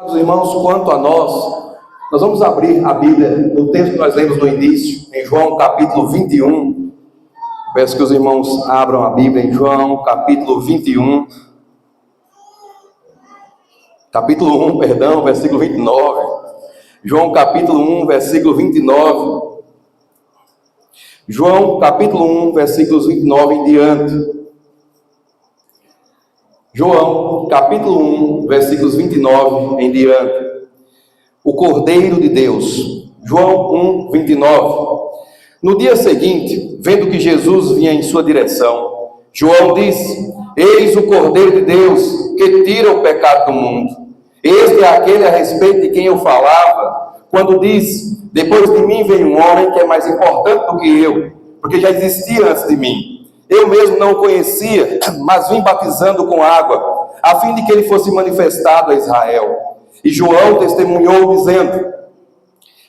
Meus irmãos, quanto a nós vamos abrir a Bíblia no texto que nós lemos no início, em João capítulo 21. Peço que os irmãos abram a Bíblia em João capítulo 21. Capítulo 1, perdão, versículo 29. João capítulo 1, versículo 29. João capítulo 1, versículos 29 em diante. João, capítulo 1, versículos 29 em diante. O Cordeiro de Deus. João 1, 29. No dia seguinte, vendo que Jesus vinha em sua direção, João disse: Eis o Cordeiro de Deus, que tira o pecado do mundo. Este é aquele a respeito de quem eu falava, quando disse: Depois de mim vem um homem que é mais importante do que eu, porque já existia antes de mim. Eu mesmo não o conhecia, mas vim batizando com água, a fim de que ele fosse manifestado a Israel. E João testemunhou, dizendo: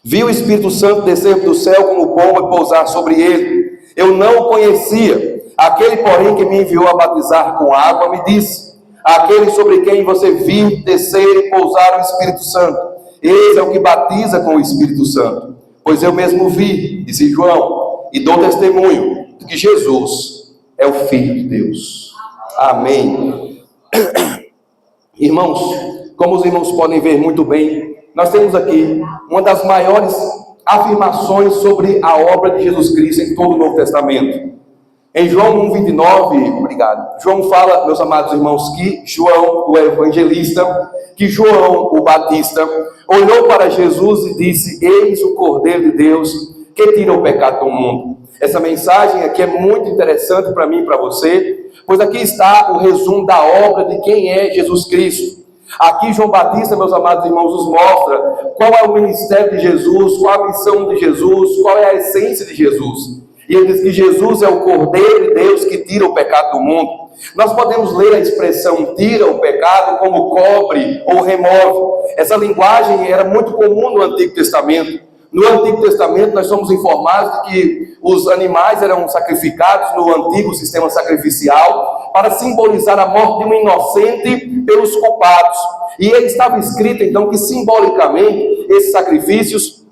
Vi o Espírito Santo descer do céu como pomba e pousar sobre ele. Eu não o conhecia. Aquele, porém, que me enviou a batizar com água, me disse: Aquele sobre quem você viu descer e pousar o Espírito Santo, esse é o que batiza com o Espírito Santo. Pois eu mesmo vi, disse João, e dou testemunho de que Jesus é o Filho de Deus. Amém. Irmãos, como os irmãos podem ver muito bem, nós temos aqui uma das maiores afirmações sobre a obra de Jesus Cristo em todo o Novo Testamento. Em João 1,29, obrigado. João fala, meus amados irmãos, que João, o evangelista, que João, o Batista, olhou para Jesus e disse: Eis o Cordeiro de Deus que tira o pecado do mundo. Essa mensagem aqui é muito interessante para mim e para você, pois aqui está o resumo da obra de quem é Jesus Cristo. Aqui João Batista, meus amados irmãos, nos mostra qual é o ministério de Jesus, qual a missão de Jesus, qual é a essência de Jesus. E ele diz que Jesus é o Cordeiro de Deus que tira o pecado do mundo. Nós podemos ler a expressão tira o pecado como cobre ou remove. Essa linguagem era muito comum no Antigo Testamento. No Antigo Testamento, nós somos informados de que os animais eram sacrificados no antigo sistema sacrificial para simbolizar a morte de um inocente pelos culpados. E ele estava escrito, então, que simbolicamente esses sacrifícios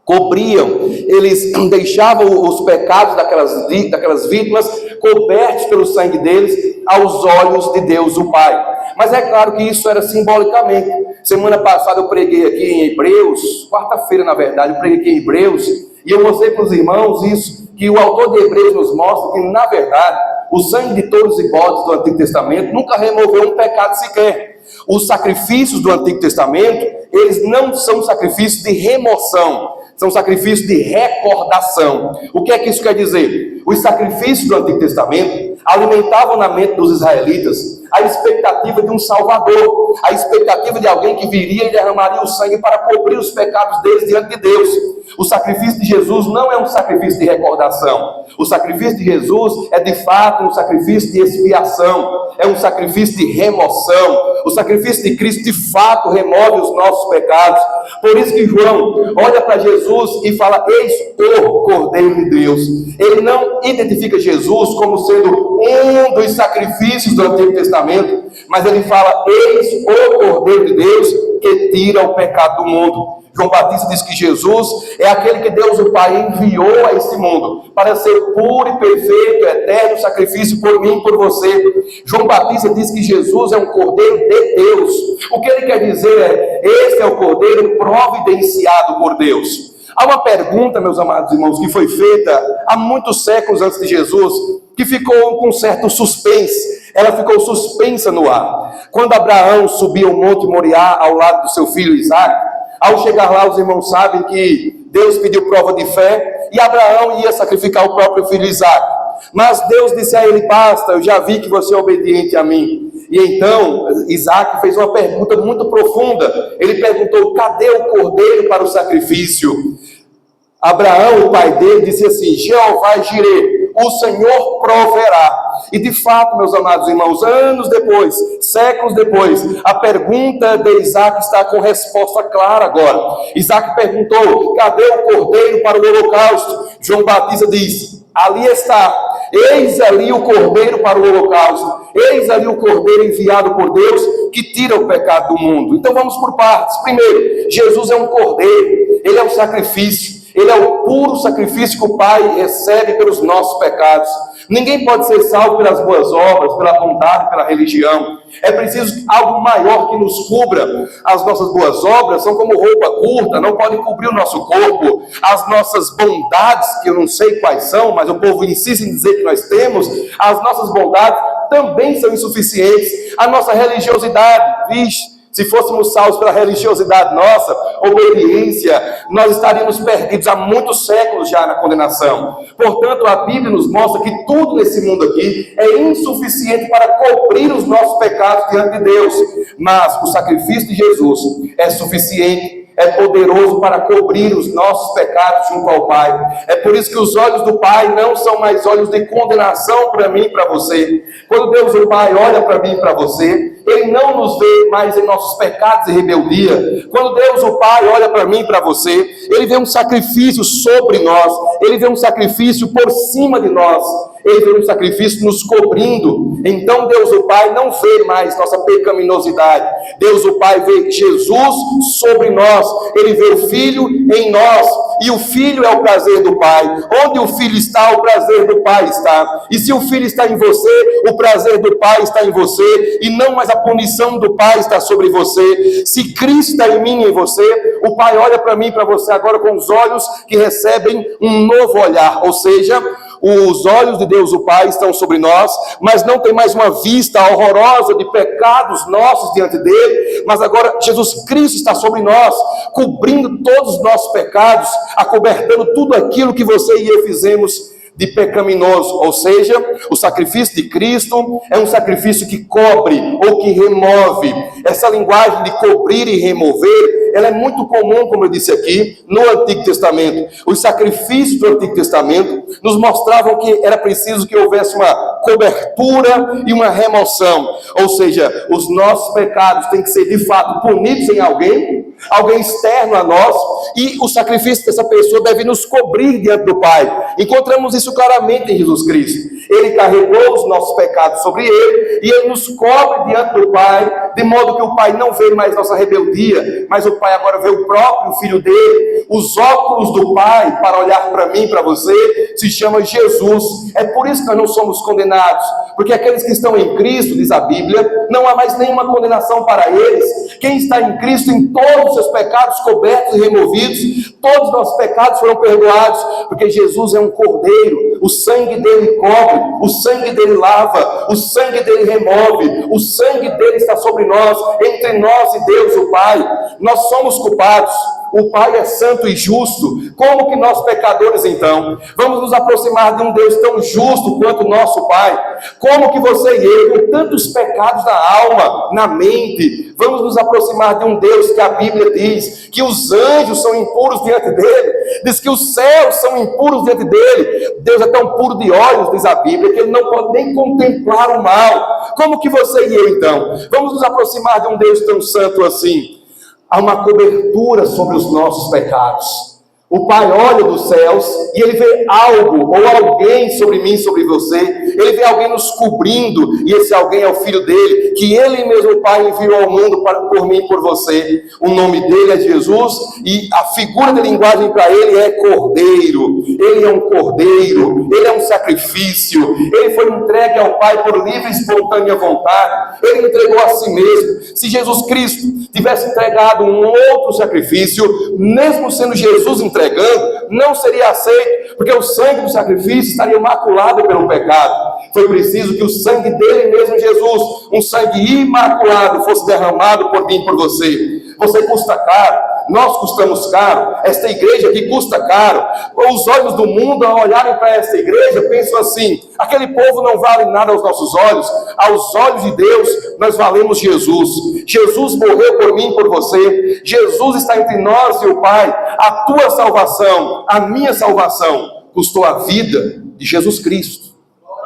cobriam, eles deixavam os pecados daquelas vítimas cobertos pelo sangue deles aos olhos de Deus, o Pai. Mas é claro que isso era simbolicamente. Semana passada eu preguei aqui em Hebreus, quarta-feira na verdade, eu preguei aqui em Hebreus, e eu mostrei para os irmãos isso, que o autor de Hebreus nos mostra que, na verdade, o sangue de touros e bodes do Antigo Testamento nunca removeu um pecado sequer. Os sacrifícios do Antigo Testamento, eles não são sacrifícios de remoção, são sacrifícios de recordação. O que é que isso quer dizer? Os sacrifícios do Antigo Testamento alimentavam na mente dos israelitas a expectativa de um Salvador, a expectativa de alguém que viria e derramaria o sangue para cobrir os pecados deles diante de Deus. O sacrifício de Jesus não é um sacrifício de recordação. O sacrifício de Jesus é de fato um sacrifício de expiação, é um sacrifício de remoção. O sacrifício de Cristo de fato remove os nossos pecados. Por isso que João olha para Jesus e fala: Eis o Cordeiro de Deus. Ele não identifica Jesus como sendo um dos sacrifícios do Antigo Testamento, mas ele fala: Eis o Cordeiro de Deus que tira o pecado do mundo. João Batista diz que Jesus é aquele que Deus o Pai enviou a este mundo para ser puro e perfeito, eterno sacrifício por mim e por você. João Batista diz que Jesus é um Cordeiro de Deus. O que ele quer dizer é: este é o Cordeiro providenciado por Deus. Há uma pergunta, meus amados irmãos, que foi feita há muitos séculos antes de Jesus, que ficou com certo suspense. Ela ficou suspensa no ar. Quando Abraão subiu o Monte Moriá ao lado do seu filho Isaque, ao chegar lá, os irmãos sabem que Deus pediu prova de fé e Abraão ia sacrificar o próprio filho Isaque. Mas Deus disse a ele: basta, eu já vi que você é obediente a mim. E então Isaque fez uma pergunta muito profunda. Ele perguntou: cadê o cordeiro para o sacrifício? Abraão, o pai dele, disse assim: Jeová Jireh, o Senhor proverá. E de fato, meus amados irmãos, anos depois, séculos depois, a pergunta de Isaque está com resposta clara agora. Isaque perguntou: cadê o cordeiro para o holocausto? João Batista diz: ali está. Eis ali o cordeiro para o holocausto. Eis ali o cordeiro enviado por Deus que tira o pecado do mundo. Então vamos por partes. Primeiro, Jesus é um cordeiro. Ele é um sacrifício. Ele é o puro sacrifício que o Pai recebe pelos nossos pecados. Ninguém pode ser salvo pelas boas obras, pela bondade, pela religião. É preciso algo maior que nos cubra. As nossas boas obras são como roupa curta, não podem cobrir o nosso corpo. As nossas bondades, que eu não sei quais são, mas o povo insiste em dizer que nós temos, as nossas bondades também são insuficientes. A nossa religiosidade, vixe, se fôssemos salvos pela religiosidade nossa, obediência, nós estaríamos perdidos há muitos séculos já na condenação. Portanto, a Bíblia nos mostra que tudo nesse mundo aqui é insuficiente para cobrir os nossos pecados diante de Deus. Mas o sacrifício de Jesus é suficiente, é poderoso para cobrir os nossos pecados junto ao Pai. É por isso que os olhos do Pai não são mais olhos de condenação para mim e para você. Quando Deus o Pai olha para mim e para você, Ele não nos vê mais em nossos pecados e rebeldia. Quando Deus o Pai olha para mim e para você, Ele vê um sacrifício sobre nós. Ele vê um sacrifício por cima de nós. Ele vê um sacrifício nos cobrindo. Então Deus o Pai não vê mais nossa pecaminosidade. Deus o Pai vê Jesus sobre nós. Ele vê o Filho em nós. E o Filho é o prazer do Pai. Onde o Filho está, o prazer do Pai está. E se o Filho está em você, o prazer do Pai está em você. E não mais a punição do Pai está sobre você. Se Cristo está em mim e em você, o Pai olha para mim e para você agora com os olhos que recebem um novo olhar. Ou seja, os olhos de Deus o Pai estão sobre nós, mas não tem mais uma vista horrorosa de pecados nossos diante dele, mas agora Jesus Cristo está sobre nós, cobrindo todos os nossos pecados, acobertando tudo aquilo que você e eu fizemos de pecaminoso. Ou seja, o sacrifício de Cristo é um sacrifício que cobre ou que remove. Essa linguagem de cobrir e remover, ela é muito comum, como eu disse aqui, no Antigo Testamento. Os sacrifícios do Antigo Testamento nos mostravam que era preciso que houvesse uma cobertura e uma remoção. Ou seja, os nossos pecados têm que ser de fato punidos em alguém externo a nós, e o sacrifício dessa pessoa deve nos cobrir diante do Pai. Encontramos isso claramente em Jesus Cristo. Ele carregou os nossos pecados sobre ele, e ele nos cobre diante do Pai, de modo que o Pai não vê mais nossa rebeldia, mas o Pai agora vê o próprio Filho dele. Os óculos do Pai para olhar para mim, para você, se chama Jesus. É por isso que nós não somos condenados, porque aqueles que estão em Cristo, diz a Bíblia, não há mais nenhuma condenação para eles. Quem está em Cristo, em todos os seus pecados cobertos e removidos, todos os nossos pecados foram perdoados, porque Jesus é um cordeiro. O sangue dele cobre, o sangue dele lava, o sangue dele remove, o sangue dele está sobre nós, entre nós e Deus o Pai. Nós somos culpados. O Pai é santo e justo. Como que nós pecadores então vamos nos aproximar de um Deus tão justo quanto o nosso Pai? Como que você e eu, com tantos pecados na alma, na mente, vamos nos aproximar de um Deus que a Bíblia diz que os anjos são impuros diante dele, diz que os céus são impuros diante dele? Deus é tão puro de olhos, diz a Bíblia, que ele não pode nem contemplar o mal. Como que você e eu então vamos nos aproximar de um Deus tão santo assim? Há uma cobertura sobre os nossos pecados. O Pai olha dos céus e Ele vê algo ou alguém sobre mim, sobre você. Ele vê alguém nos cobrindo, e esse alguém é o Filho dele, que Ele mesmo, o Pai, enviou ao mundo por mim e por você. O nome dele é Jesus, e a figura de linguagem para Ele é Cordeiro. Ele é um Cordeiro, Ele é um sacrifício. Ele foi entregue ao Pai por livre e espontânea vontade. Ele entregou a si mesmo. Se Jesus Cristo tivesse entregado um outro sacrifício, mesmo sendo Jesus entregando, não seria aceito, porque o sangue do sacrifício estaria maculado pelo pecado. Foi preciso que o sangue dele mesmo, Jesus, um sangue imaculado, fosse derramado por mim e por você. Você custa caro, nós custamos caro, esta igreja aqui custa caro. Os olhos do mundo, ao olharem para esta igreja, pensam assim: aquele povo não vale nada aos nossos olhos. Aos olhos de Deus, nós valemos Jesus. Jesus morreu por mim e por você. Jesus está entre nós e o Pai. A tua salvação, a minha salvação, custou a vida de Jesus Cristo.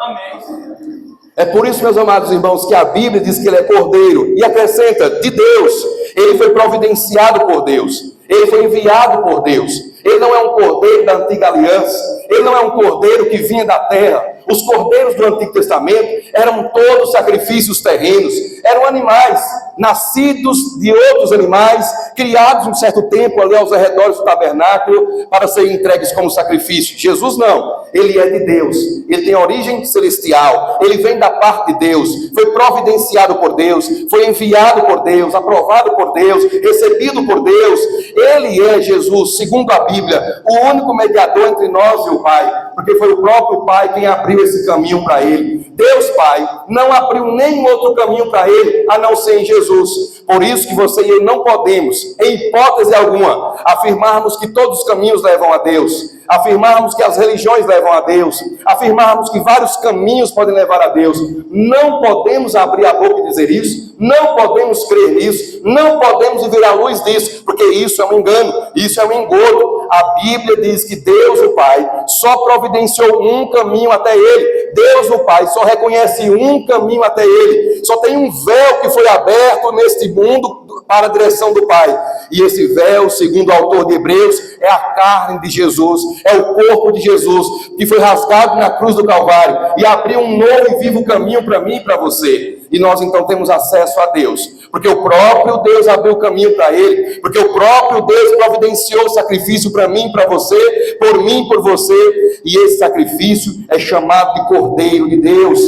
Amém. É por isso, meus amados irmãos, que a Bíblia diz que Ele é Cordeiro, e acrescenta, de Deus. Ele foi providenciado por Deus, Ele foi enviado por Deus. Ele não é um cordeiro da antiga aliança, Ele não é um cordeiro que vinha da terra, Os cordeiros do Antigo Testamento eram todos sacrifícios terrenos, eram animais, nascidos de outros animais, criados um certo tempo ali aos arredores do tabernáculo, para serem entregues como sacrifício. Jesus não, ele é de Deus, ele tem origem celestial, ele vem da parte de Deus, foi providenciado por Deus, foi enviado por Deus, aprovado por Deus, recebido por Deus. Ele é Jesus, segundo a Bíblia, o único mediador entre nós e o Pai, porque foi o próprio Pai quem abriu esse caminho para ele. Deus Pai não abriu nenhum outro caminho para ele, a não ser em Jesus. Por isso que você e eu não podemos, em hipótese alguma, afirmarmos que todos os caminhos levam a Deus, afirmarmos que as religiões levam a Deus, afirmarmos que vários caminhos podem levar a Deus. Não podemos abrir a boca e dizer isso, não podemos crer nisso, não podemos viver à luz disso, porque isso é um engano, isso é um engodo. A Bíblia diz que Deus, o Pai, só providenciou um caminho até Ele. Deus, o Pai, só reconhece um caminho até Ele. Só tem um véu que foi aberto neste mundo para a direção do Pai. E esse véu, segundo o autor de Hebreus, é a carne de Jesus, é o corpo de Jesus, que foi rasgado na cruz do Calvário e abriu um novo e vivo caminho para mim e para você. E nós então temos acesso a Deus, porque o próprio Deus abriu o caminho para Ele, porque o próprio Deus providenciou o sacrifício para mim e para você, por mim e por você, e esse sacrifício é chamado de Cordeiro de Deus.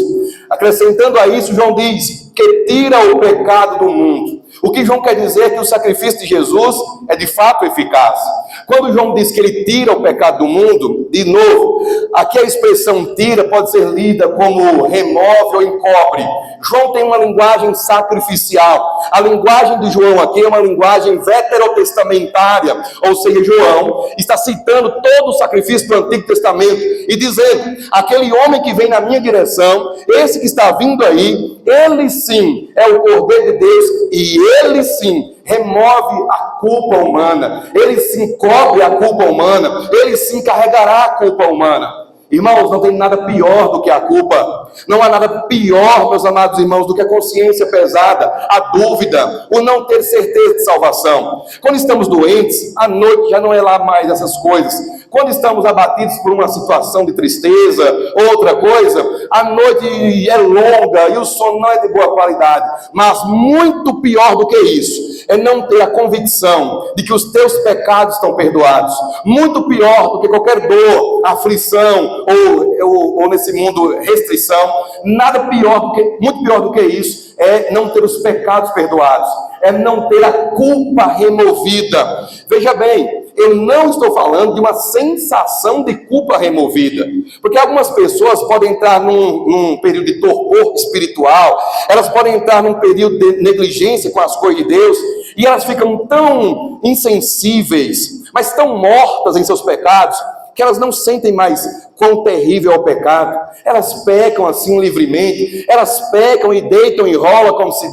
Acrescentando a isso, João diz que tira o pecado do mundo. O que João quer dizer é que o sacrifício de Jesus é de fato eficaz. Quando João diz que ele tira o pecado do mundo, de novo, aqui a expressão tira pode ser lida como remove ou encobre. João tem uma linguagem sacrificial. A linguagem de João aqui é uma linguagem veterotestamentária, ou seja, João está citando todo o sacrifício do Antigo Testamento e dizendo, aquele homem que vem na minha direção, esse que está vindo aí, ele sim é o Cordeiro de Deus e ele sim remove a culpa humana, ele sim cobre a culpa humana, ele sim carregará a culpa humana. Irmãos, não tem nada pior do que a culpa. Não há nada pior, meus amados irmãos, do que a consciência pesada, a dúvida, o não ter certeza de salvação. Quando estamos doentes, à noite já não é lá mais essas coisas. Quando estamos abatidos por uma situação de tristeza, outra coisa, a noite é longa e o sono não é de boa qualidade. Mas muito pior do que isso é não ter a convicção de que os teus pecados estão perdoados. Muito pior do que qualquer dor, aflição ou nesse mundo restrição. Nada pior muito pior do que isso é não ter os pecados perdoados, é não ter a culpa removida. Veja bem, eu não estou falando de uma sensação de culpa removida, porque algumas pessoas podem entrar num período de torpor espiritual, elas podem entrar num período de negligência com as coisas de Deus, e elas ficam tão insensíveis, mas tão mortas em seus pecados, que elas não sentem mais quão terrível é o pecado. Elas pecam assim livremente, elas pecam e deitam e rolam, como se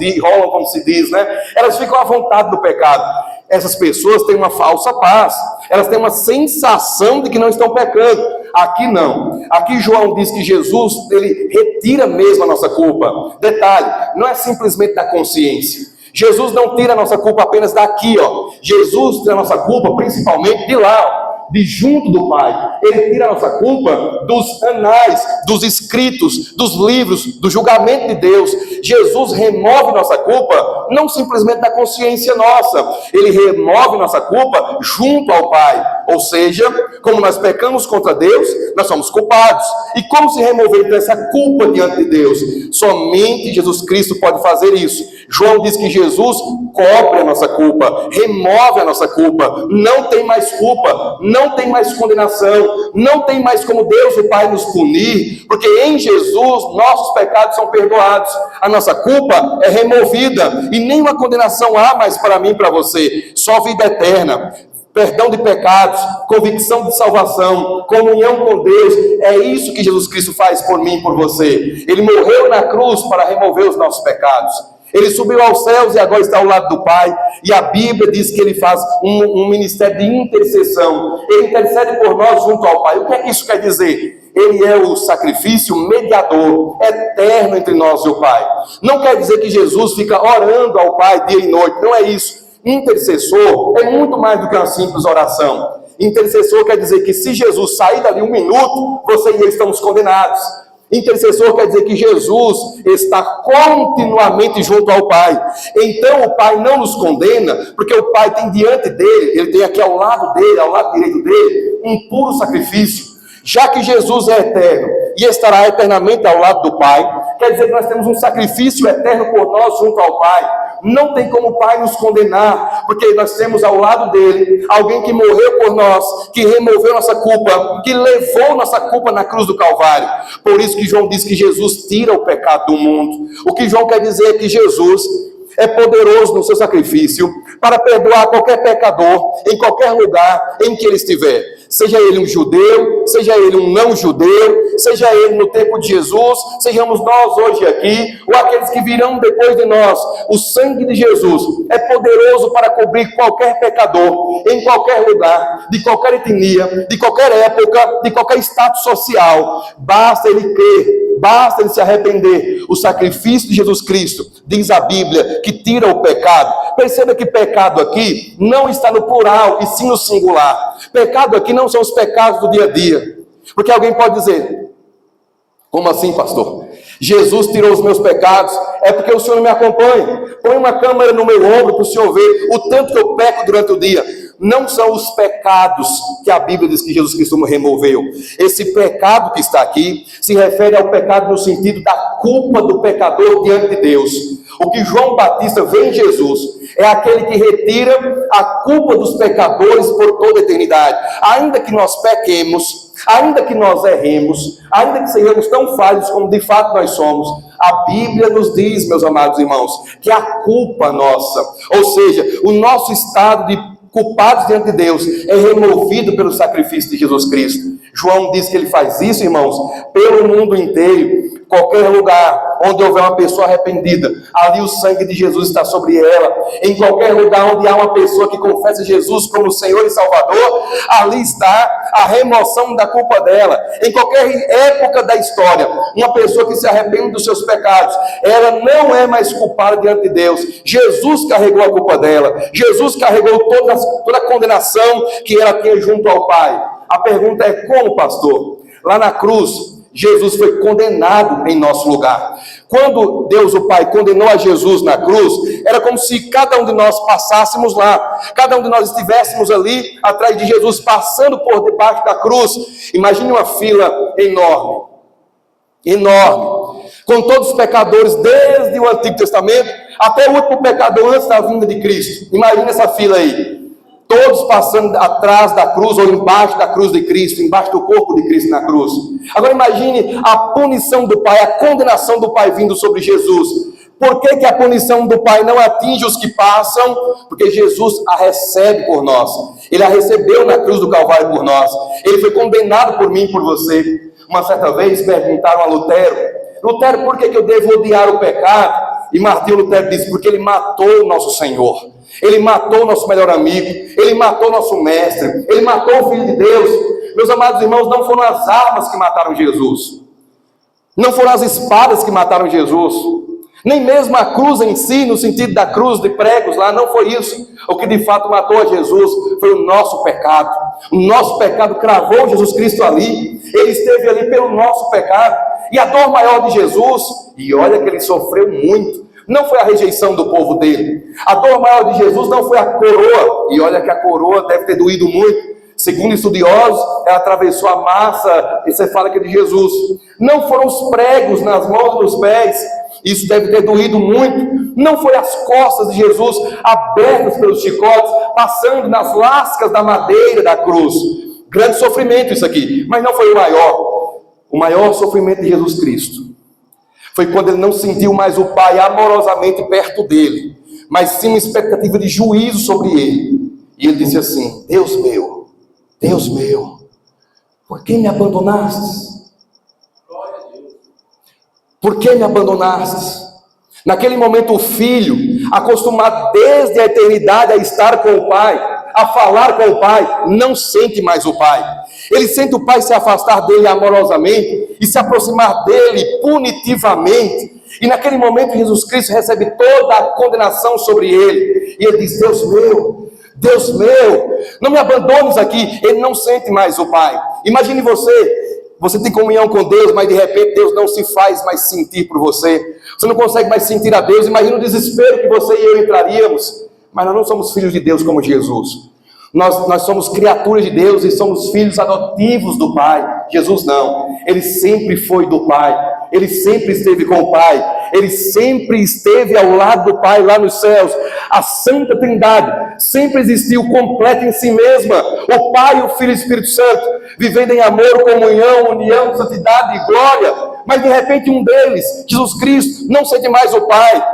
diz, né? Elas ficam à vontade do pecado. Essas pessoas têm uma falsa paz, elas têm uma sensação de que não estão pecando. Aqui não. Aqui João diz que Jesus, ele retira mesmo a nossa culpa. Detalhe, não é simplesmente da consciência. Jesus não tira a nossa culpa apenas daqui, ó. Jesus tira a nossa culpa principalmente de lá, ó, de junto do Pai. Ele tira a nossa culpa dos anais, dos escritos, dos livros, do julgamento de Deus. Jesus remove nossa culpa, não simplesmente da consciência nossa. Ele remove nossa culpa junto ao Pai. Ou seja, como nós pecamos contra Deus, nós somos culpados. E como se remover então essa culpa diante de Deus? Somente Jesus Cristo pode fazer isso. João diz que Jesus cobre a nossa culpa, remove a nossa culpa. Não tem mais culpa, não tem mais condenação, não tem mais como Deus o Pai nos punir, porque em Jesus nossos pecados são perdoados, a nossa culpa é removida e nenhuma condenação há mais para mim e para você, só vida eterna, perdão de pecados, convicção de salvação, comunhão com Deus. É isso que Jesus Cristo faz por mim e por você. Ele morreu na cruz para remover os nossos pecados. Ele subiu aos céus e agora está ao lado do Pai. E a Bíblia diz que ele faz um ministério de intercessão. Ele intercede por nós junto ao Pai. O que é que isso quer dizer? Ele é o sacrifício mediador, eterno entre nós e o Pai. Não quer dizer que Jesus fica orando ao Pai dia e noite. Não é isso. Intercessor é muito mais do que uma simples oração. Intercessor quer dizer que se Jesus sair dali um minuto, você e eu estamos condenados. Intercessor quer dizer que Jesus está continuamente junto ao Pai. Então o Pai não nos condena, porque o Pai tem diante dele, ele tem aqui ao lado dele, ao lado direito dele, um puro sacrifício. Já que Jesus é eterno e estará eternamente ao lado do Pai, quer dizer que nós temos um sacrifício eterno por nós junto ao Pai. Não tem como o Pai nos condenar, porque nós temos ao lado dele alguém que morreu por nós, que removeu nossa culpa, que levou nossa culpa na cruz do Calvário. Por isso que João diz que Jesus tira o pecado do mundo. O que João quer dizer é que Jesus é poderoso no seu sacrifício para perdoar qualquer pecador em qualquer lugar em que ele estiver. Seja ele um judeu, seja ele um não judeu, seja ele no tempo de Jesus, sejamos nós hoje aqui, ou aqueles que virão depois de nós. O sangue de Jesus é poderoso para cobrir qualquer pecador, em qualquer lugar, de qualquer etnia, de qualquer época, de qualquer status social. Basta ele crer. Basta ele se arrepender. O sacrifício de Jesus Cristo, diz a Bíblia, que tira o pecado. Perceba que pecado aqui não está no plural, e sim no singular. Pecado aqui não são os pecados do dia a dia. Porque alguém pode dizer, como assim, pastor? Jesus tirou os meus pecados, é porque o Senhor não me acompanha. Põe uma câmera no meu ombro para o Senhor ver o tanto que eu peco durante o dia. Não são os pecados que a Bíblia diz que Jesus Cristo removeu. Esse pecado que está aqui se refere ao pecado no sentido da culpa do pecador diante de Deus. O que João Batista vê em Jesus é aquele que retira a culpa dos pecadores por toda a eternidade. Ainda que nós pequemos, ainda que nós erremos, ainda que sejamos tão falhos como de fato nós somos, a Bíblia nos diz, meus amados irmãos, que a culpa nossa, ou seja, o nosso estado de culpados diante de Deus, é removido pelo sacrifício de Jesus Cristo. João diz que ele faz isso, irmãos, pelo mundo inteiro. Qualquer lugar onde houver uma pessoa arrependida, ali o sangue de Jesus está sobre ela. Em qualquer lugar onde há uma pessoa que confessa Jesus como Senhor e Salvador, ali está a remoção da culpa dela. Em qualquer época da história, uma pessoa que se arrepende dos seus pecados, ela não é mais culpada diante de Deus. Jesus carregou a culpa dela. Jesus carregou toda a condenação que ela tinha junto ao Pai. A pergunta é como, pastor? Lá na cruz, Jesus foi condenado em nosso lugar. Quando Deus o Pai condenou a Jesus na cruz, era como se cada um de nós passássemos lá, cada um de nós estivéssemos ali atrás de Jesus, passando por debaixo da cruz. Imagine uma fila enorme, enorme, com todos os pecadores, desde o Antigo Testamento até o último pecador antes da vinda de Cristo. Imagine essa fila aí. Todos passando atrás da cruz ou embaixo da cruz de Cristo, embaixo do corpo de Cristo na cruz. Agora imagine a punição do Pai, a condenação do Pai vindo sobre Jesus. Por que a punição do Pai não atinge os que passam? Porque Jesus a recebe por nós. Ele a recebeu na cruz do Calvário por nós. Ele foi condenado por mim e por você. Uma certa vez perguntaram a Lutero, Lutero, por que eu devo odiar o pecado? E Martinho Lutero disse, porque ele matou o nosso Senhor. Ele matou o nosso melhor amigo, ele matou o nosso mestre, ele matou o Filho de Deus. Meus amados irmãos, não foram as armas que mataram Jesus, não foram as espadas que mataram Jesus, nem mesmo a cruz em si, no sentido da cruz de pregos lá, não foi isso. O que de fato matou a Jesus foi o nosso pecado. O nosso pecado cravou Jesus Cristo ali, ele esteve ali pelo nosso pecado. E a dor maior de Jesus, e olha que ele sofreu muito, não foi a rejeição do povo dele. A dor maior de Jesus não foi a coroa, e olha que a coroa deve ter doído muito. Segundo estudiosos, ela atravessou a massa encefálica de Jesus. Não foram os pregos nas mãos e nos pés, isso deve ter doído muito. Não foi as costas de Jesus abertas pelos chicotes, passando nas lascas da madeira da cruz. Grande sofrimento isso aqui, mas não foi o maior. O maior sofrimento de Jesus Cristo foi quando ele não sentiu mais o Pai amorosamente perto dele, mas sim uma expectativa de juízo sobre ele. E ele disse assim: Deus meu, por que me abandonastes? Por que me abandonastes? Naquele momento o filho, acostumado desde a eternidade a estar com o Pai, a falar com o Pai, não sente mais o Pai. Ele sente o Pai se afastar dele amorosamente e se aproximar dele punitivamente. E naquele momento Jesus Cristo recebe toda a condenação sobre ele. E ele diz: Deus meu, não me abandones aqui. Ele não sente mais o Pai. Imagine você Você tem comunhão com Deus, mas de repente Deus não se faz mais sentir por você. Você não consegue mais sentir a Deus. Imagina o desespero que você e eu entraríamos. Mas nós não somos filhos de Deus como Jesus. Nós somos criaturas de Deus e somos filhos adotivos do Pai. Jesus não. Ele sempre foi do Pai. Ele sempre esteve com o Pai. Ele sempre esteve ao lado do Pai, lá nos céus. A Santa Trindade sempre existiu completa em si mesma. O Pai, o Filho e o Espírito Santo, vivendo em amor, comunhão, união, santidade e glória. Mas de repente um deles, Jesus Cristo, não sente mais o Pai.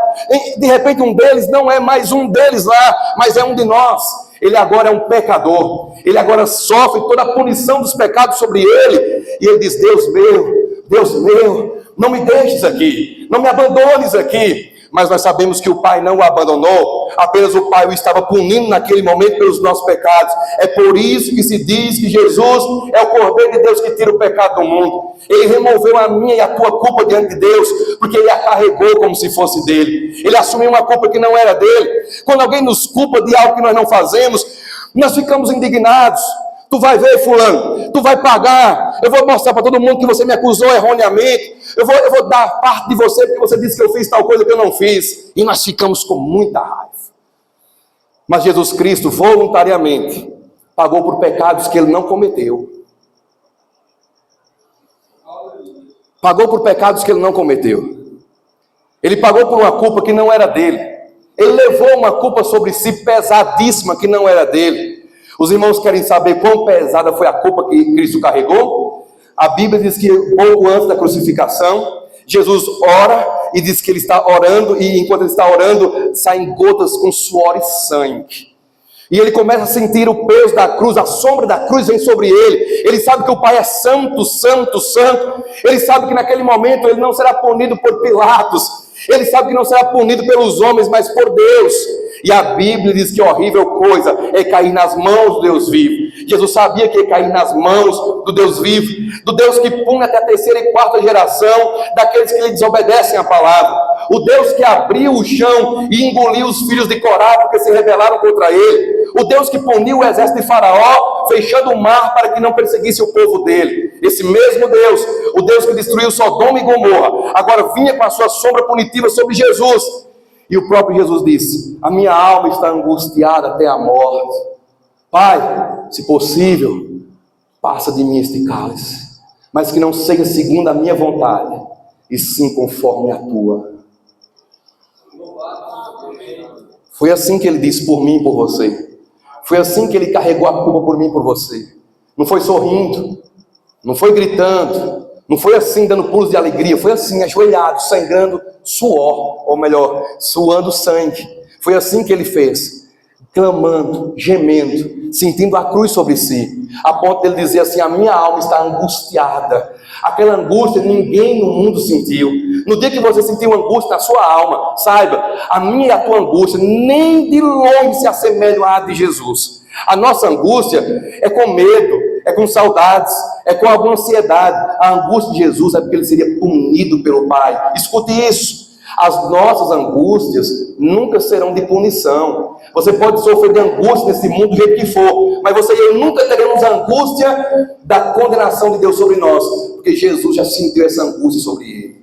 De repente um deles não é mais um deles lá, mas é um de nós. Ele agora é um pecador. Ele agora sofre toda a punição dos pecados sobre ele. E ele diz: Deus meu, não me deixes aqui, não me abandones aqui. Mas nós sabemos que o Pai não o abandonou, apenas o Pai o estava punindo naquele momento pelos nossos pecados. É por isso que se diz que Jesus é o Cordeiro de Deus que tira o pecado do mundo. Ele removeu a minha e a tua culpa diante de Deus, porque Ele a carregou como se fosse dele. Ele assumiu uma culpa que não era dele. Quando alguém nos culpa de algo que nós não fazemos, nós ficamos indignados. Tu vai ver, fulano, tu vai pagar. Eu vou mostrar para todo mundo que você me acusou erroneamente. Eu vou dar parte de você porque você disse que eu fiz tal coisa que eu não fiz. E nós ficamos com muita raiva. Mas Jesus Cristo voluntariamente pagou por pecados que ele não cometeu. Pagou por pecados que ele não cometeu. Ele pagou por uma culpa que não era dele. Ele levou uma culpa sobre si pesadíssima que não era dele. Os irmãos querem saber quão pesada foi a culpa que Cristo carregou? A Bíblia diz que pouco antes da crucificação, Jesus ora e diz que ele está orando, e enquanto ele está orando, saem gotas com suor e sangue. E ele começa a sentir o peso da cruz, a sombra da cruz vem sobre ele. Ele sabe que o Pai é santo, santo, santo. Ele sabe que naquele momento ele não será punido por Pilatos. Ele sabe que não será punido pelos homens, mas por Deus. E a Bíblia diz que horrível coisa é cair nas mãos do Deus vivo. Jesus sabia que ia cair nas mãos do Deus vivo, do Deus que pune até a terceira e quarta geração daqueles que lhe desobedecem a palavra. O Deus que abriu o chão e engoliu os filhos de Corá porque se rebelaram contra ele. O Deus que puniu o exército de Faraó, fechando o mar para que não perseguisse o povo dele. Esse mesmo Deus, o Deus que destruiu Sodoma e Gomorra, agora vinha com a sua sombra punitiva sobre Jesus. E o próprio Jesus disse: a minha alma está angustiada até a morte. Pai, se possível, passa de mim este cálice, mas que não seja segundo a minha vontade, e sim conforme a tua. Foi assim que ele disse por mim e por você. Foi assim que ele carregou a culpa por mim e por você. Não foi sorrindo, não foi gritando, não foi assim dando pulos de alegria, foi assim, ajoelhado, sangrando suor, ou melhor, suando sangue. Foi assim que ele fez, clamando, gemendo, sentindo a cruz sobre si, a ponto de ele dizer assim: a minha alma está angustiada. Aquela angústia ninguém no mundo sentiu. No dia que você sentiu angústia na sua alma, saiba, a minha e a tua angústia nem de longe se assemelham à de Jesus. A nossa angústia é com medo, é com saudades, é com alguma ansiedade. A angústia de Jesus é porque ele seria punido pelo Pai. Escute isso. As nossas angústias nunca serão de punição. Você pode sofrer de angústia nesse mundo do jeito que for, mas você e eu nunca teremos a angústia da condenação de Deus sobre nós, porque Jesus já sentiu essa angústia sobre ele.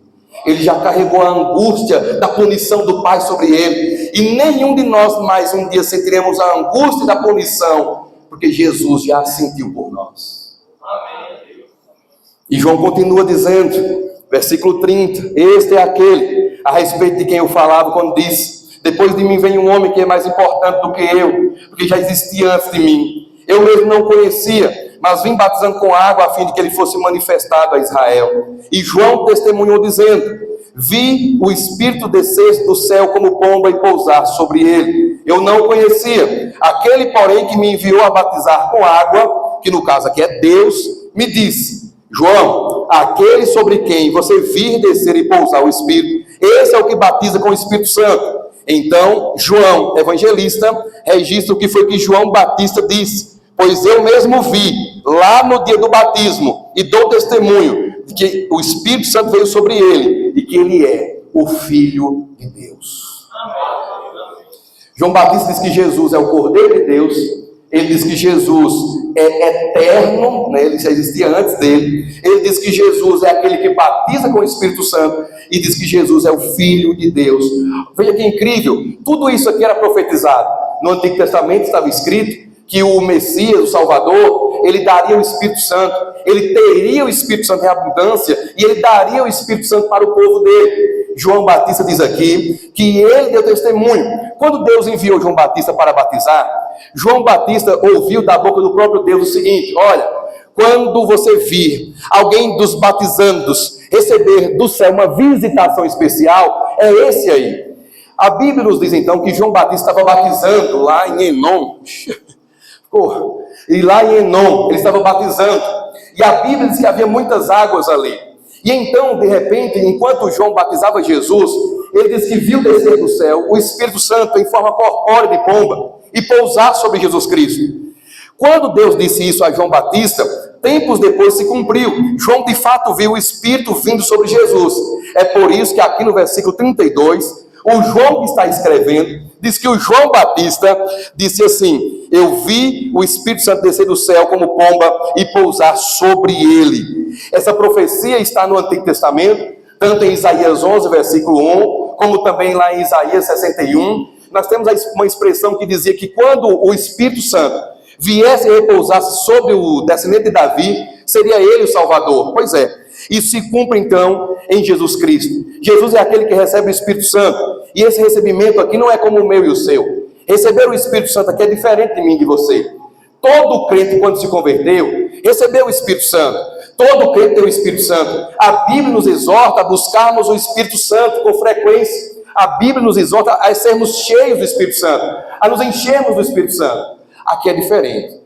Ele já carregou a angústia da punição do Pai sobre ele. E nenhum de nós mais um dia sentiremos a angústia da punição, porque Jesus já sentiu por nós. Amém. E João continua dizendo, versículo 30, este é aquele a respeito de quem eu falava quando disse: depois de mim vem um homem que é mais importante do que eu, porque já existia antes de mim. Eu mesmo não conhecia, mas vim batizando com água a fim de que ele fosse manifestado a Israel. E João testemunhou dizendo: vi o Espírito descer do céu como pomba e pousar sobre ele. Eu não o conhecia. Aquele, porém, que me enviou a batizar com água, que no caso aqui é Deus, me disse: João, aquele sobre quem você vir descer e pousar o Espírito, esse é o que batiza com o Espírito Santo. Então, João, evangelista, registra o que foi que João Batista disse: pois eu mesmo vi, lá no dia do batismo, e dou testemunho de que o Espírito Santo veio sobre ele, e que ele é o Filho de Deus. João Batista diz que Jesus é o Cordeiro de Deus, Ele diz que Jesus é eterno, né? Ele já existia antes dele. Ele diz que Jesus é aquele que batiza com o Espírito Santo, e diz que Jesus é o Filho de Deus. Veja que incrível, tudo isso aqui era profetizado. No Antigo Testamento estava escrito que o Messias, o Salvador, ele daria o Espírito Santo, ele teria o Espírito Santo em abundância, e ele daria o Espírito Santo para o povo dele. João Batista diz aqui que ele deu testemunho. Quando Deus enviou João Batista para batizar, João Batista ouviu da boca do próprio Deus o seguinte: olha, quando você vir alguém dos batizandos receber do céu uma visitação especial, é esse aí. A Bíblia nos diz então que João Batista estava batizando lá em Enom. E lá em Enom, ele estava batizando. E a Bíblia diz que havia muitas águas ali. E então, de repente, enquanto João batizava Jesus, ele diz que viu descer do céu o Espírito Santo em forma corpórea de pomba e pousar sobre Jesus Cristo. Quando Deus disse isso a João Batista, tempos depois se cumpriu. João de fato viu o Espírito vindo sobre Jesus. É por isso que aqui no versículo 32, o João que está escrevendo, diz que o João Batista disse assim: eu vi o Espírito Santo descer do céu como pomba e pousar sobre ele. Essa profecia está no Antigo Testamento, tanto em Isaías 11, versículo 1, como também lá em Isaías 61. Nós temos uma expressão que dizia que quando o Espírito Santo viesse e repousasse sobre o descendente de Davi, seria ele o Salvador. Pois é, isso se cumpre então em Jesus Cristo. Jesus é aquele que recebe o Espírito Santo, e esse recebimento aqui não é como o meu e o seu. Receber o Espírito Santo aqui é diferente de mim e de você. Todo crente, quando se converteu, recebeu o Espírito Santo. Todo crente tem o Espírito Santo. A Bíblia nos exorta a buscarmos o Espírito Santo com frequência. A Bíblia nos exorta a sermos cheios do Espírito Santo, a nos enchermos do Espírito Santo. Aqui é diferente.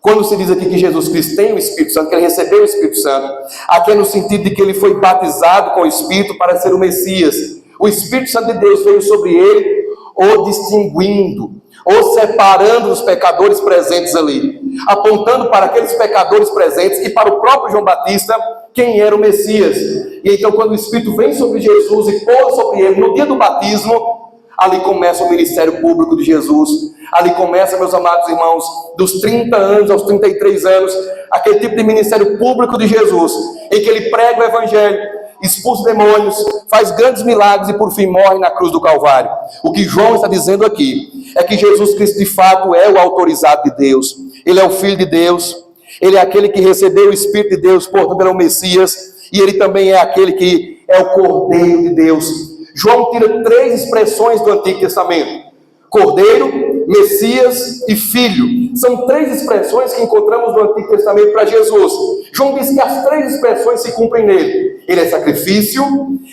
Quando se diz aqui que Jesus Cristo tem o Espírito Santo, que ele recebeu o Espírito Santo, aqui é no sentido de que ele foi batizado com o Espírito para ser o Messias. O Espírito Santo de Deus veio sobre ele, o distinguindo, ou separando os pecadores presentes ali, apontando para aqueles pecadores presentes e para o próprio João Batista, quem era o Messias. E então, quando o Espírito vem sobre Jesus e pousa sobre ele no dia do batismo, ali começa o ministério público de Jesus. Ali começa, meus amados irmãos, dos 30 anos aos 33 anos, aquele tipo de ministério público de Jesus, em que ele prega o Evangelho, expulsa demônios, faz grandes milagres e por fim morre na cruz do Calvário. O que João está dizendo aqui é que Jesus Cristo de fato é o autorizado de Deus. Ele é o Filho de Deus, ele é aquele que recebeu o Espírito de Deus, portanto ele é o Messias, e ele também é aquele que é o Cordeiro de Deus. João tira 3 expressões do Antigo Testamento: Cordeiro, Messias e Filho. São 3 expressões que encontramos no Antigo Testamento para Jesus. João diz que as 3 expressões se cumprem nele. Ele é sacrifício,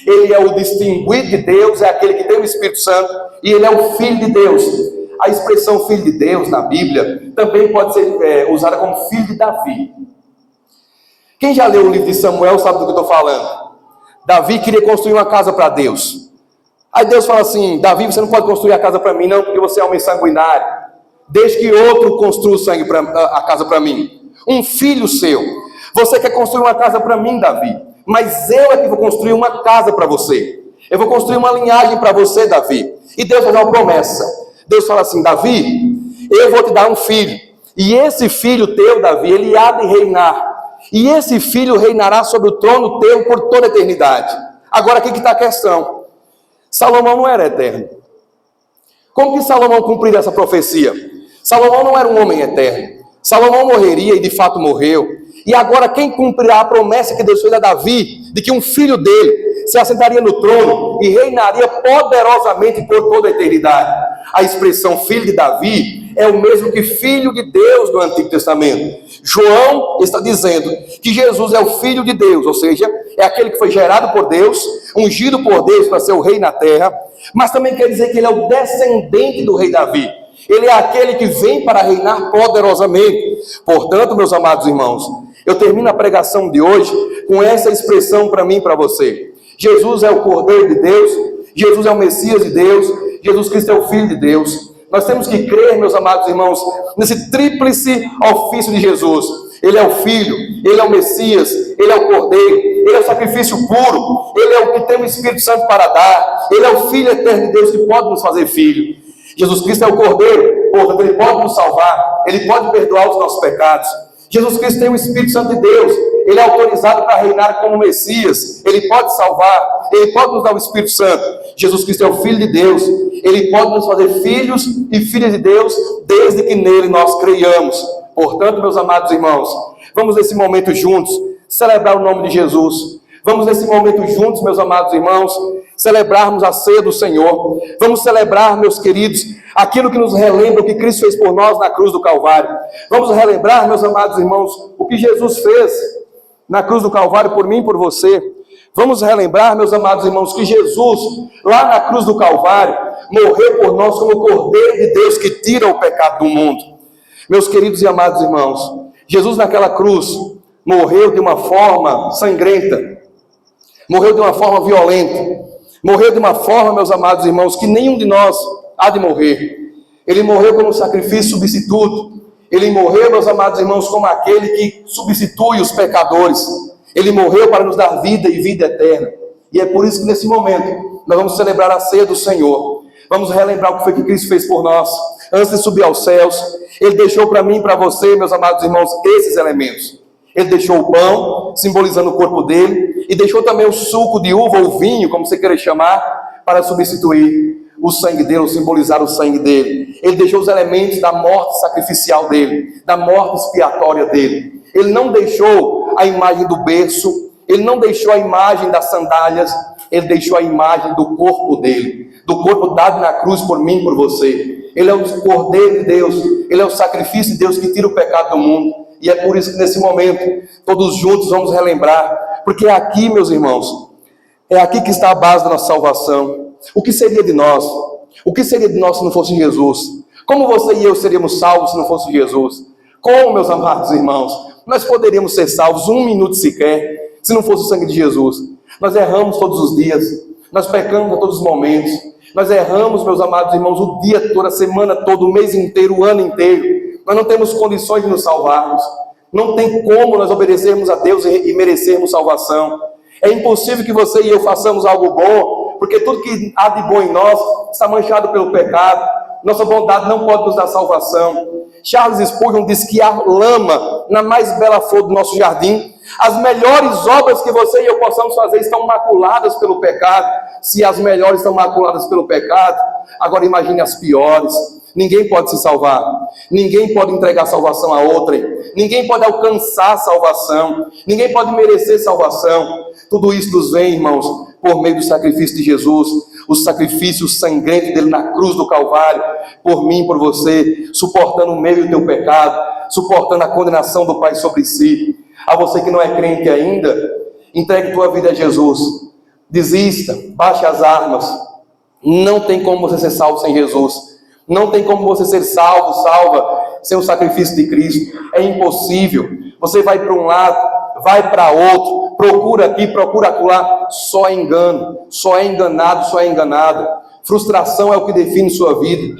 ele é o distinguido de Deus, é aquele que tem o Espírito Santo, e ele é o Filho de Deus. A expressão Filho de Deus na Bíblia também pode ser usada como Filho de Davi. Quem já leu o livro de Samuel sabe do que eu estou falando. Davi queria construir uma casa para Deus. Aí Deus fala assim: Davi, você não pode construir a casa para mim não, porque você é homem sanguinário. Deixe que outro construa a casa para mim. Um filho seu. Você quer construir uma casa para mim, Davi, mas eu é que vou construir uma casa para você. Eu vou construir uma linhagem para você, Davi. E Deus faz uma promessa. Deus fala assim: Davi, eu vou te dar um filho, e esse filho teu, Davi, ele há de reinar, e esse filho reinará sobre o trono teu por toda a eternidade. Agora aqui que está a questão: Salomão não era eterno. Como que Salomão cumpriu essa profecia? Salomão não era um homem eterno. Salomão morreria, e de fato morreu. E agora quem cumprirá a promessa que Deus fez a Davi, de que um filho dele se assentaria no trono e reinaria poderosamente por toda a eternidade? A expressão filho de Davi é o mesmo que filho de Deus no Antigo Testamento. João está dizendo que Jesus é o Filho de Deus, ou seja, é aquele que foi gerado por Deus, ungido por Deus para ser o rei na terra, mas também quer dizer que ele é o descendente do rei Davi. Ele é aquele que vem para reinar poderosamente. Portanto, meus amados irmãos, eu termino a pregação de hoje com essa expressão para mim e para você. Jesus é o Cordeiro de Deus, Jesus é o Messias de Deus, Jesus Cristo é o Filho de Deus. Nós temos que crer, meus amados irmãos, nesse tríplice ofício de Jesus. Ele é o Filho, ele é o Messias, ele é o Cordeiro, ele é o sacrifício puro, ele é o que tem o Espírito Santo para dar, ele é o Filho eterno de Deus que pode nos fazer filho. Jesus Cristo é o Cordeiro, portanto Ele pode nos salvar, Ele pode perdoar os nossos pecados. Jesus Cristo tem o Espírito Santo de Deus, Ele é autorizado para reinar como Messias, Ele pode salvar, Ele pode nos dar o Espírito Santo. Jesus Cristo é o Filho de Deus, Ele pode nos fazer filhos e filhas de Deus, desde que nele nós creiamos. Portanto, meus amados irmãos, vamos nesse momento juntos celebrar o nome de Jesus. Vamos nesse momento juntos, meus amados irmãos, celebrarmos a ceia do Senhor. Vamos celebrar, meus queridos, aquilo que nos relembra o que Cristo fez por nós na cruz do Calvário. Vamos relembrar, meus amados irmãos, o que Jesus fez na cruz do Calvário por mim e por você. Vamos relembrar, meus amados irmãos, que Jesus, lá na cruz do Calvário, morreu por nós como o Cordeiro de Deus que tira o pecado do mundo. Meus queridos e amados irmãos, Jesus naquela cruz morreu de uma forma sangrenta, morreu de uma forma violenta, morreu de uma forma, meus amados irmãos, que nenhum de nós há de morrer. Ele morreu como um sacrifício substituto. Ele morreu, meus amados irmãos, como aquele que substitui os pecadores. Ele morreu para nos dar vida e vida eterna. E é por isso que nesse momento nós vamos celebrar a ceia do Senhor. Vamos relembrar o que foi que Cristo fez por nós antes de subir aos céus. Ele deixou para mim e para você, meus amados irmãos, esses elementos. Ele deixou o pão, simbolizando o corpo dele, e deixou também o suco de uva ou vinho, como você queira chamar, para substituir o sangue dele, ou simbolizar o sangue dele. Ele deixou os elementos da morte sacrificial dele, da morte expiatória dele. Ele não deixou a imagem do berço, ele não deixou a imagem das sandálias, ele deixou a imagem do corpo dele, do corpo dado na cruz por mim e por você. Ele é o Cordeiro de Deus, ele é o sacrifício de Deus que tira o pecado do mundo. E é por isso que nesse momento, todos juntos vamos relembrar, porque é aqui, meus irmãos, é aqui que está a base da nossa salvação. O que seria de nós? O que seria de nós se não fosse Jesus? Como você e eu seríamos salvos se não fosse Jesus? Como, meus amados irmãos, nós poderíamos ser salvos um minuto sequer, se não fosse o sangue de Jesus? Nós erramos todos os dias, nós pecamos a todos os momentos, nós erramos, meus amados irmãos, o dia todo, a semana toda, o mês inteiro, o ano inteiro. Nós não temos condições de nos salvarmos. Não tem como nós obedecermos a Deus e merecermos salvação. É impossível que você e eu façamos algo bom, porque tudo que há de bom em nós está manchado pelo pecado. Nossa bondade não pode nos dar salvação. Charles Spurgeon diz que há lama na mais bela flor do nosso jardim. As melhores obras que você e eu possamos fazer estão maculadas pelo pecado. Se as melhores estão maculadas pelo pecado, agora imagine as piores. Ninguém pode se salvar, ninguém pode entregar salvação a outrem, ninguém pode alcançar salvação, ninguém pode merecer salvação. Tudo isso nos vem, irmãos, por meio do sacrifício de Jesus, o sacrifício sangrento dele na cruz do Calvário, por mim, por você, suportando o meu e o teu pecado, suportando a condenação do Pai sobre si. A você que não é crente ainda, entregue tua vida a Jesus, desista, baixe as armas. Não tem como você ser salvo sem Jesus. Não tem como você ser salvo, salva, sem o sacrifício de Cristo. É impossível. Você vai para um lado, vai para outro, procura aqui, procura acolá. Só é engano, só é enganado, só é enganada. Frustração é o que define sua vida.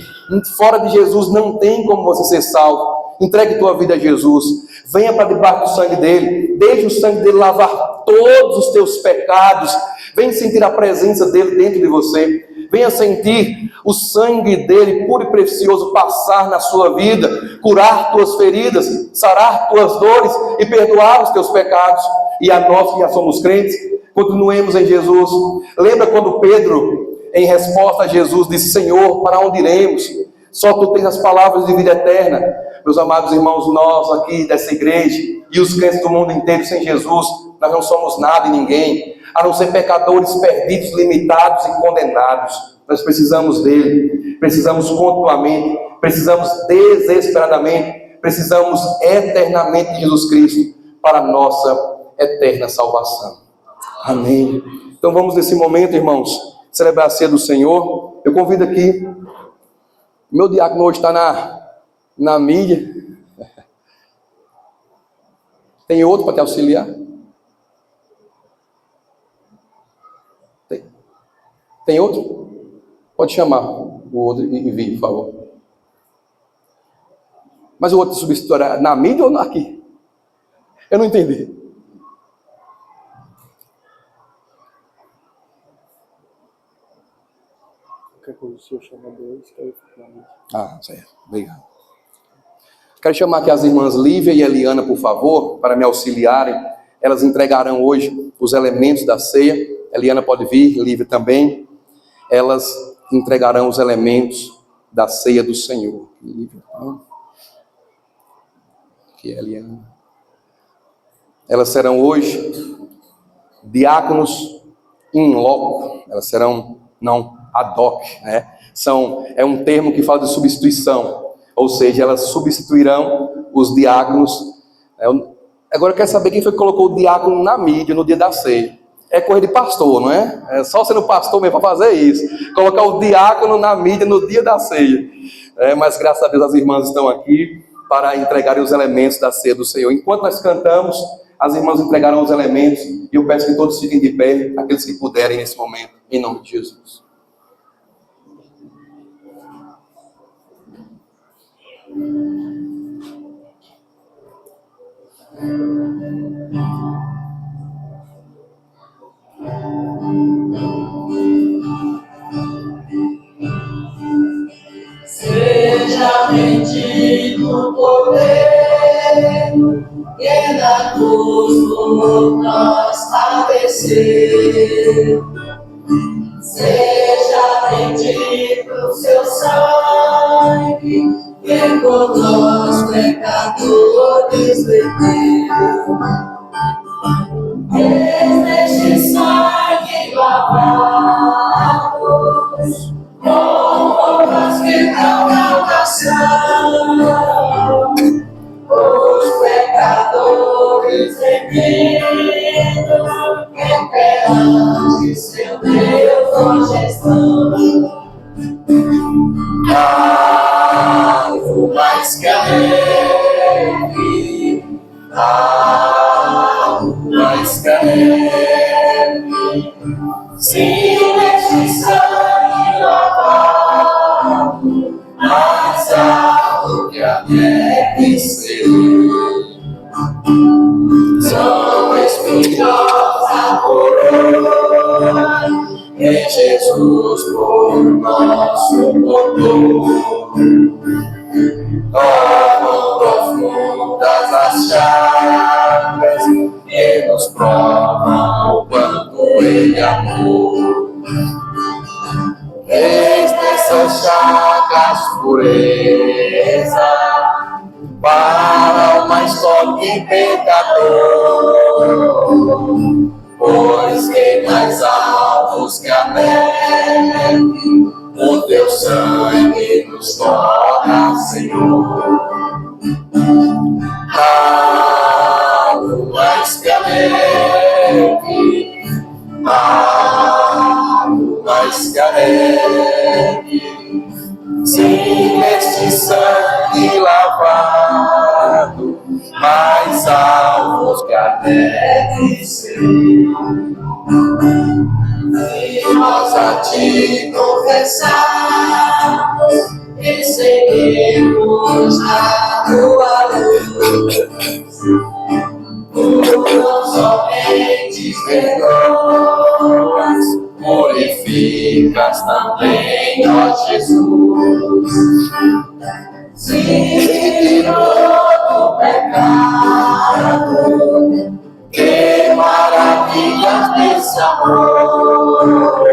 Fora de Jesus não tem como você ser salvo. Entregue tua vida a Jesus. Venha para debaixo do sangue dele. Deixe o sangue dele lavar todos os teus pecados. Venha sentir a presença dele dentro de você. Venha sentir o sangue dele, puro e precioso, passar na sua vida, curar tuas feridas, sarar tuas dores e perdoar os teus pecados. E a nós que já somos crentes, continuemos em Jesus. Lembra quando Pedro, em resposta a Jesus, disse: Senhor, para onde iremos? Só tu tens as palavras de vida eterna. Meus amados irmãos, nós aqui dessa igreja e os crentes do mundo inteiro, sem Jesus, nós não somos nada e ninguém, a não ser pecadores perdidos, limitados e condenados. Nós precisamos dele, precisamos continuamente, precisamos desesperadamente, precisamos eternamente de Jesus Cristo para a nossa eterna salvação. Amém. Então vamos nesse momento, irmãos, celebrar a ceia do Senhor. Eu convido aqui, meu diácono hoje está na mídia. Tem outro para te auxiliar? Tem outro? Pode chamar o outro e vir, por favor. Mas o outro substituirá na mídia ou aqui? Eu não entendi. o senhor chamador está efetivamente. Ah, certo. Obrigado. Quero chamar aqui as irmãs Lívia e Eliana, por favor, para me auxiliarem. Elas entregarão hoje os elementos da ceia. Eliana pode vir, Lívia também. Elas entregarão os elementos da ceia do Senhor. Lívia, aqui é Eliana. Elas serão hoje diáconos in loco. Elas serão, não, ad hoc, né? É um termo que fala de substituição. Ou seja, elas substituirão os diáconos. Agora eu quero saber quem foi que colocou o diácono na mídia no dia da ceia. É coisa de pastor, não é? É só sendo pastor mesmo para fazer isso. Colocar o diácono na mídia no dia da ceia. Mas graças a Deus as irmãs estão aqui para entregarem os elementos da ceia do Senhor. Enquanto nós cantamos, as irmãs entregarão os elementos. E eu peço que todos fiquem de pé, aqueles que puderem nesse momento, em nome de Jesus. Seja bendito o poder que da cruz por nós padeceu. Seja bendito o seu sangue que por nós pecadores verteu. Neste sangue lavados, com roupas que não alcançaram, os pecadores remidos, que perante seu Deus hoje estão. Algo mais que a neve, algo mais que a neve, sim, neste sangue lavado, mais alto que a neve serei. São espinhosa coroa em Jesus por nosso botou. Tornam profundas as chagas e nos provam o quanto Ele amou. Eis nessas chagas pureza para o mais toque pecador, pois que mais altos que a neve, o teu sangue nos torna, Senhor. Algo mais que a neve, algo mais que a neve, sim, neste sangue lavado, mais altos que a neve serei. E nós a ti confessamos e seguimos na tua luz. Tu não somente perdoas, purificas também, ó Jesus. Se todo pecado, que maravilhas desse amor,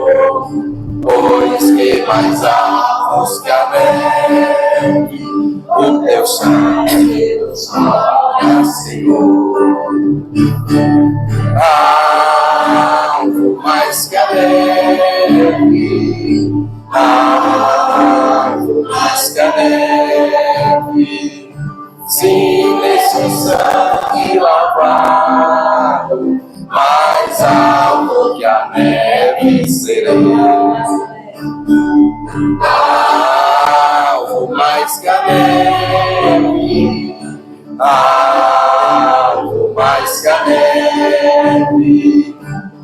pois que mais altos que a neve, o teu sangue nos torna, Senhor. Algo mais que a neve, algo mais que a neve, sim, nesse sangue lavado, mais alto que a neve serei. Algo mais que a neve, algo mais que a neve,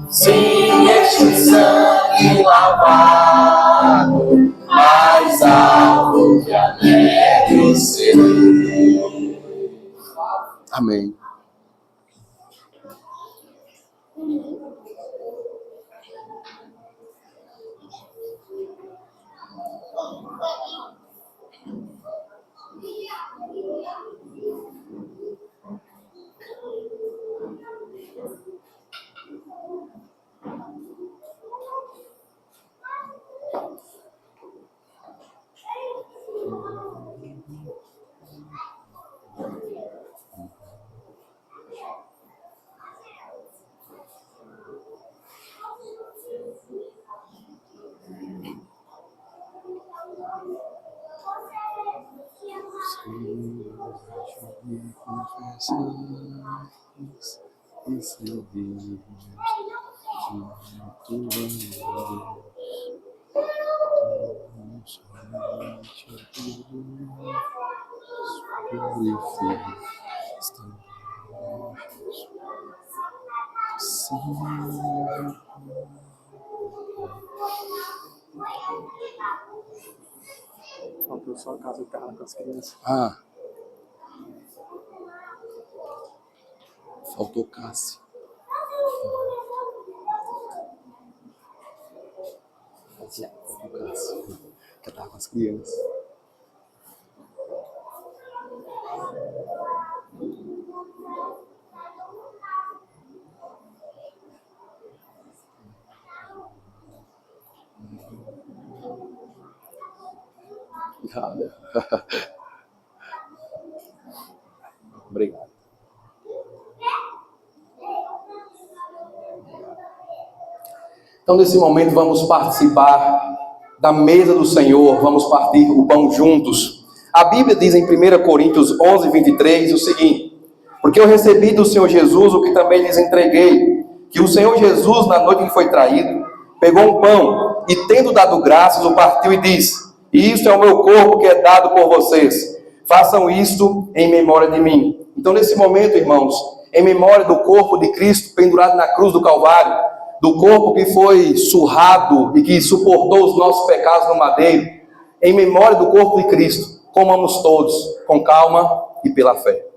sim, este sangue lavado, mais alto que a neve serei. Amém. Seu Deus, que tu Faltou só a casa que tava com as crianças. faltou Cássio. Faltou Cássio. Que tava com as crianças. Nada. Obrigado. Então, nesse momento, vamos participar da mesa do Senhor, vamos partir o pão juntos. A Bíblia diz em 1 Coríntios 11, 23 o seguinte: porque eu recebi do Senhor Jesus o que também lhes entreguei, que o Senhor Jesus, na noite em que foi traído, pegou um pão e, tendo dado graças, o partiu e disse: isto é o meu corpo que é dado por vocês, façam isto em memória de mim. Então, nesse momento, irmãos, em memória do corpo de Cristo pendurado na cruz do Calvário, do corpo que foi surrado e que suportou os nossos pecados no madeiro, em memória do corpo de Cristo, comamos todos com calma e pela fé.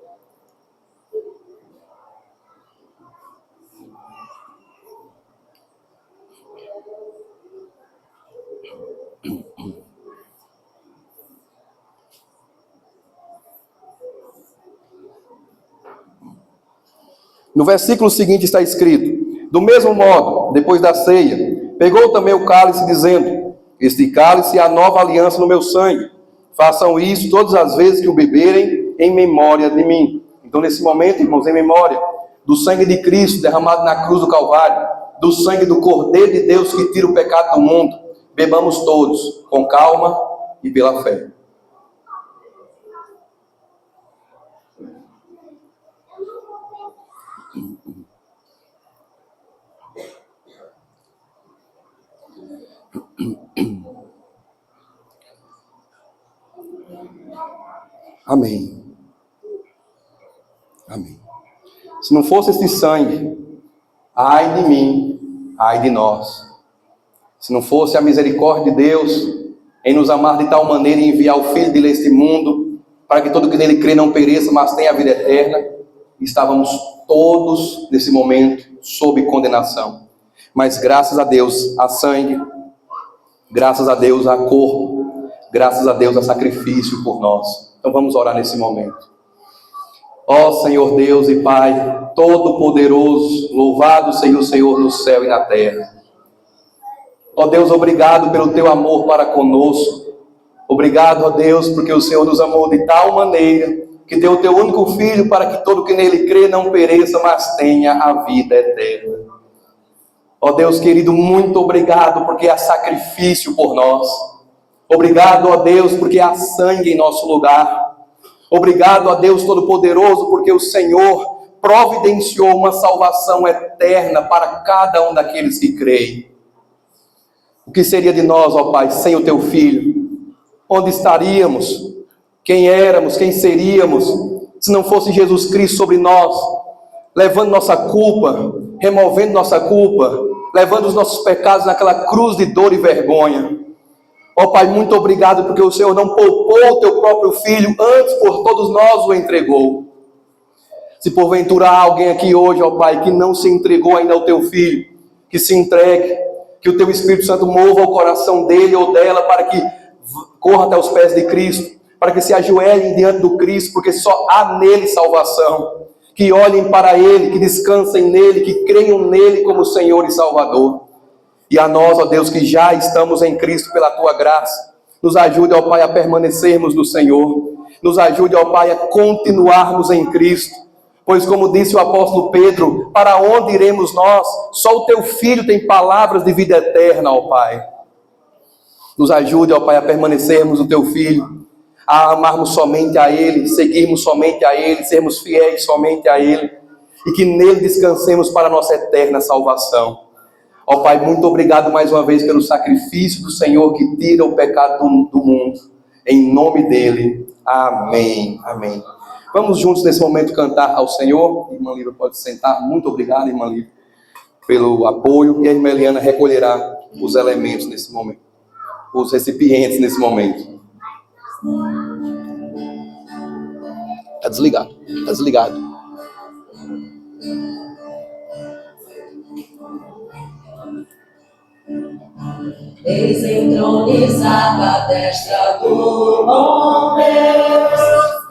No versículo seguinte está escrito: do mesmo modo, depois da ceia, pegou também o cálice, dizendo: este cálice é a nova aliança no meu sangue. Façam isso todas as vezes que o beberem, em memória de mim. Então, nesse momento, irmãos, em memória do sangue de Cristo derramado na cruz do Calvário, do sangue do Cordeiro de Deus que tira o pecado do mundo, bebamos todos com calma e pela fé. Amém. Amém. Se não fosse esse sangue, ai de mim, ai de nós. Se não fosse a misericórdia de Deus em nos amar de tal maneira e enviar o Filho dele a este mundo, para que todo que nele crê não pereça, mas tenha a vida eterna, estávamos todos nesse momento sob condenação. Mas graças a Deus há sangue, graças a Deus há corpo, graças a Deus há sacrifício por nós. Então vamos orar nesse momento. Ó Senhor Deus e Pai Todo-Poderoso, louvado seja o Senhor no céu e na terra. Ó Deus, obrigado pelo Teu amor para conosco. Obrigado, ó Deus, porque o Senhor nos amou de tal maneira que deu o Teu único Filho para que todo que nele crê não pereça, mas tenha a vida eterna. Ó Deus querido, muito obrigado porque há sacrifício por nós. Obrigado, ó Deus, porque há sangue em nosso lugar. Obrigado, ó Deus Todo-Poderoso, porque o Senhor providenciou uma salvação eterna para cada um daqueles que creem. O que seria de nós, ó Pai, sem o Teu Filho? Onde estaríamos? Quem éramos? Quem seríamos? Se não fosse Jesus Cristo sobre nós, levando nossa culpa, removendo nossa culpa, levando os nossos pecados naquela cruz de dor e vergonha. Ó Pai, muito obrigado porque o Senhor não poupou o Teu próprio Filho, antes por todos nós o entregou. Se porventura há alguém aqui hoje, ó Pai, que não se entregou ainda ao Teu Filho, que se entregue, que o Teu Espírito Santo mova o coração dele ou dela para que corra até os pés de Cristo, para que se ajoelhem diante do Cristo, porque só há nele salvação. Que olhem para Ele, que descansem nele, que creiam nele como Senhor e Salvador. E a nós, ó Deus, que já estamos em Cristo pela Tua graça, nos ajude, ó Pai, a permanecermos no Senhor. Nos ajude, ó Pai, a continuarmos em Cristo. Pois como disse o apóstolo Pedro, para onde iremos nós? Só o Teu Filho tem palavras de vida eterna, ó Pai. Nos ajude, ó Pai, a permanecermos no Teu Filho, a amarmos somente a Ele, seguirmos somente a Ele, sermos fiéis somente a Ele, e que nele descansemos para a nossa eterna salvação. Ó Pai, muito obrigado mais uma vez pelo sacrifício do Senhor que tira o pecado do mundo. Em nome dele, amém, amém. Vamos juntos nesse momento cantar ao Senhor. Irmã Lívia pode sentar. Muito obrigado, irmã Lívia, pelo apoio. E a irmã Eliana recolherá os elementos nesse momento, os recipientes nesse momento. Está desligado, está desligado. Eis entronizado à destra do bom Deus,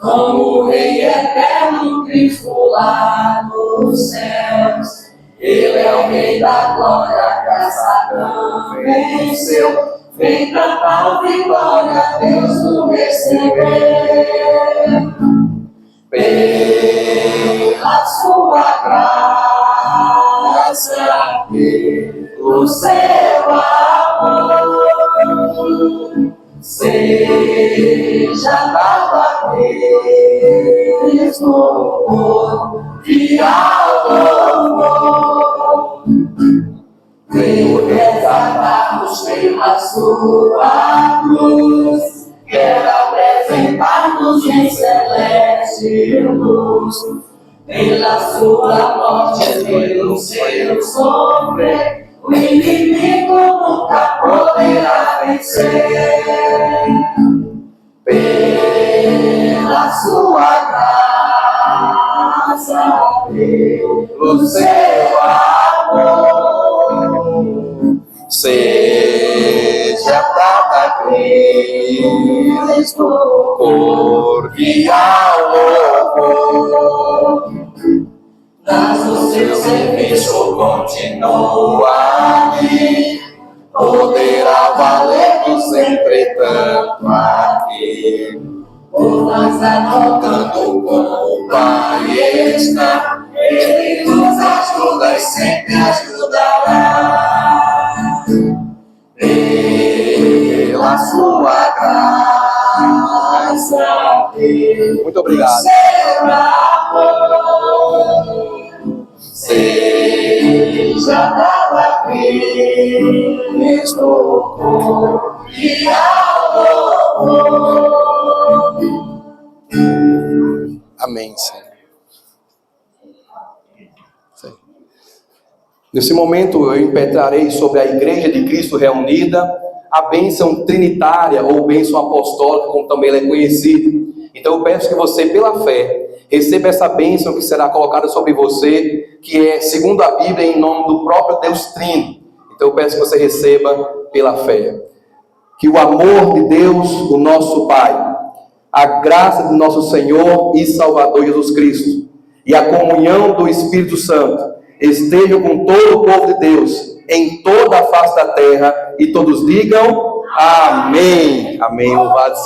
como Rei eterno Cristo lá nos céus. Ele é o Rei da glória, que a Satã venceu. Vem cantar vitória, Deus nos receber. Pela sua graça, pelo seu amor, seja dado a Cristo e ao louvor. Veio resgatar-nos pela sua cruz, quer apresentar-nos em celeste luz. Pela sua morte, pelo seu sofrer, o inimigo nunca poderá vencer. Pela sua graça, pelo seu amor, seja dada a Cristo cor e ao louvor. Mas o seu serviço continua ali, poderá valer-nos entretanto aqui. Por nós advogando com o Pai está, Ele nos ajuda e sempre ajudará. Pela sua graça, Muito obrigado. seu amor, seja dado a Cristo cor e ao louvor. Amém, Senhor. Nesse momento eu impetrarei sobre a Igreja de Cristo reunida a bênção trinitária ou bênção apostólica, como também ela é conhecida. Então eu peço que você, pela fé, receba essa bênção que será colocada sobre você, que é, segundo a Bíblia, em nome do próprio Deus Trino. Então eu peço que você receba pela fé. Que o amor de Deus, o nosso Pai, a graça de nosso Senhor e Salvador Jesus Cristo e a comunhão do Espírito Santo estejam com todo o povo de Deus em toda a face da terra, e todos digam amém. Amém. Louvado